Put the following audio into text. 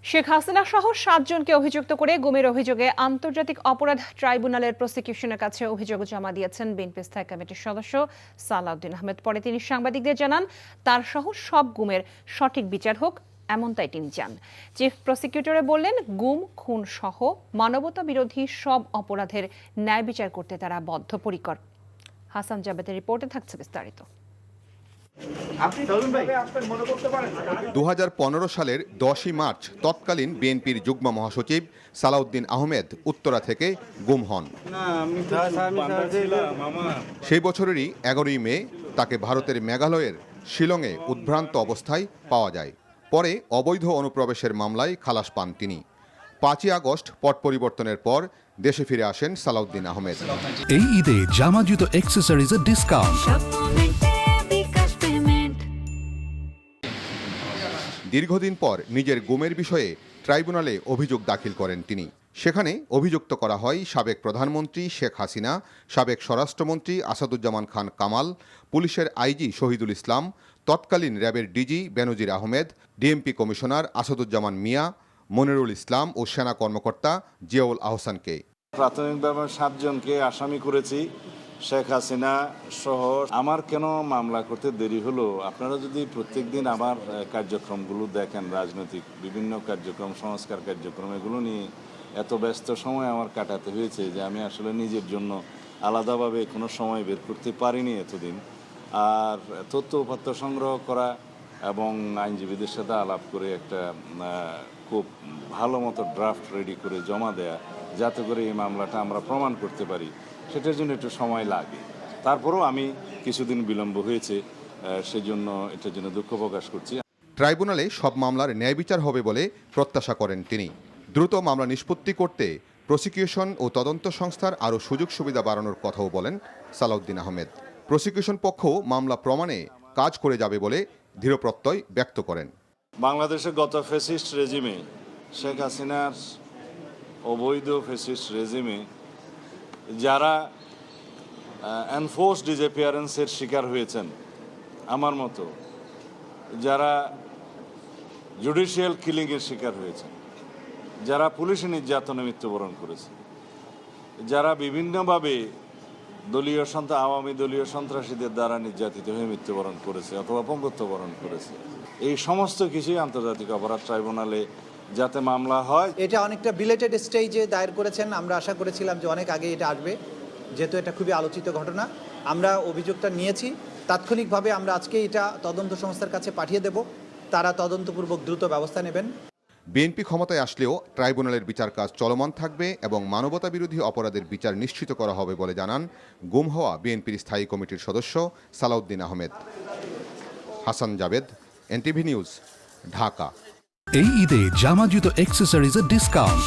শেখ হাসিনা সহ 7 জনকে অভিযুক্ত করে গুমের অভিযোগে আন্তর্জাতিক অপরাধ ট্রাইব্যুনালের প্রসিকিউশনের কাছে অভিযোগ জমা দিয়েছেন বিএনপি স্থায়ী কমিটির সদস্য সালাউদ্দিন আহমেদ। পরে তিনি সাংবাদিকদের জানান, তার সহ সব গুমের সঠিক বিচার হোক, এমনটাই তিনি চান। চিফ প্রসিকিউটরে বললেন, গুম, খুন সহ মানবতা বিরোধী সব অপরাধের ন্যায় বিচার করতে তারা বদ্ধপরিকর। হাসান জাবেদের রিপোর্টে থাকছে বিস্তারিত। 2015 সালের 10ই মার্চ তৎকালীন বিএনপির যুগ্ম মহাসচিব সালাউদ্দিন আহমেদ উত্তরা থেকে গুম হন। সেই বছরেরই 11ই মে তাকে ভারতের মেঘালয়ের শিলংয়ে উদ্ভ্রান্ত অবস্থায় পাওয়া যায়। পরে অবৈধ অনুপ্রবেশের মামলায় খালাস পান তিনি। 5ই আগস্ট পট পরিবর্তনের পর দেশে ফিরে আসেন সালাউদ্দিন আহমেদ। এই ঈদে জামা জুতো অ্যাক্সেসরিজের ডিসকাউন্ট। দীর্ঘদিন পর নিজের গুমের বিষয়ে ট্রাইব্যুনালে অভিযোগ দাখিল করেন তিনি। সেখানে অভিযুক্ত করা হয় সাবেক প্রধানমন্ত্রী শেখ হাসিনা, সাবেক স্বরাষ্ট্রমন্ত্রী আসাদুজ্জামান খান কামাল, পুলিশের আইজি শহীদুল ইসলাম, তৎকালীন র্যাবের ডিজি বেনজির আহমেদ, ডিএমপি কমিশনার আসাদুজ্জামান মিয়া, মনিরুল ইসলাম ও সেনা কর্মকর্তা জিয়াউল আহসানকে। প্রাথমিকভাবে 7 জনকে আসামি করেছি। শেখ হাসিনা সহ আমার কেন মামলা করতে দেরি হলো? আপনারা যদি প্রত্যেকদিন আমার কার্যক্রমগুলো দেখেন, রাজনৈতিক বিভিন্ন কার্যক্রম, সংস্কার কার্যক্রম, এগুলো নিয়ে এত ব্যস্ত সময় আমার কাটাতে হয়েছে যে আমি আসলে নিজের জন্য আলাদাভাবে কোনো সময় বের করতে পারিনি এতদিন। আর তথ্য উপাত্ত সংগ্রহ করা এবং আইনজীবীদের সাথে আলাপ করে একটা খুব ভালো মতো ড্রাফট রেডি করে জমা দেয়া, যাতে করে এই মামলাটা আমরা প্রমাণ করতে পারি, সেটার জন্য একটু সময় লাগে। তারপরেও আমি কিছুদিন বিলম্ব হয়েছে, সেজন্য এটার জন্য দুঃখ প্রকাশ করছি। ট্রাইব্যুনালে সব মামলার ন্যায় বিচার হবে বলে প্রত্যাশা করেন তিনি। দ্রুত মামলা নিষ্পত্তি করতে প্রসিকিউশন ও তদন্ত সংস্থার আরও সুযোগ সুবিধা বাড়ানোর কথাও বলেন সালাউদ্দিন আহমেদ। প্রসিকিউশন পক্ষও মামলা প্রমাণে কাজ করে যাবে বলে দৃঢ় প্রত্যয় ব্যক্ত করেন। বাংলাদেশের গত ফ্যাসিস্ট রেজিমে, শেখ হাসিনার অবৈধ ফ্যাসিস্ট রেজিমে যারা এনফোর্সড ডিসঅ্যাপিয়ারেন্সের শিকার হয়েছেন, আমার মতো যারা জুডিশিয়াল কিলিংয়ের শিকার হয়েছেন, যারা পুলিশি নির্যাতনে মৃত্যুবরণ করেছে, যারা বিভিন্নভাবে আওয়ামী দলীয় সন্ত্রাসীদের দ্বারা নির্যাতিত হয়ে মৃত্যুবরণ করেছে অথবা অপঙ্গত্ব বরণ করেছে, এই সমস্ত কিছুই আন্তর্জাতিক অপরাধ ট্রাইব্যুনালে যাতে মামলা হয়। এটা অনেকটা বিলেটেড স্টেজে দায়ের করেছেন। আমরা আশা করেছিলাম যে অনেক আগে এটা আসবে, যেহেতু এটা খুবই আলোচিত ঘটনা। আমরা অভিযোগটা নিয়েছি, তাৎক্ষণিকভাবে আমরা আজকে এটা তদন্ত সংস্থার কাছে পাঠিয়ে দেব, তারা তদন্তপূর্বক দ্রুত ব্যবস্থা নেবেন। বিএনপি ক্ষমতায় আসলেও ট্রাইব্যুনালের বিচার কাজ চলমান থাকবে এবং মানবতা বিরোধী অপরাধের বিচার নিশ্চিত করা হবে বলে জানান গুম হওয়া বিএনপির স্থায়ী কমিটির সদস্য সালাউদ্দিন আহমেদ। Hasan Jabed, NTV news, Dhaka. এই ঈদে জামা জুতো অ্যাক্সেসরিজের ডিসকাউন্ট।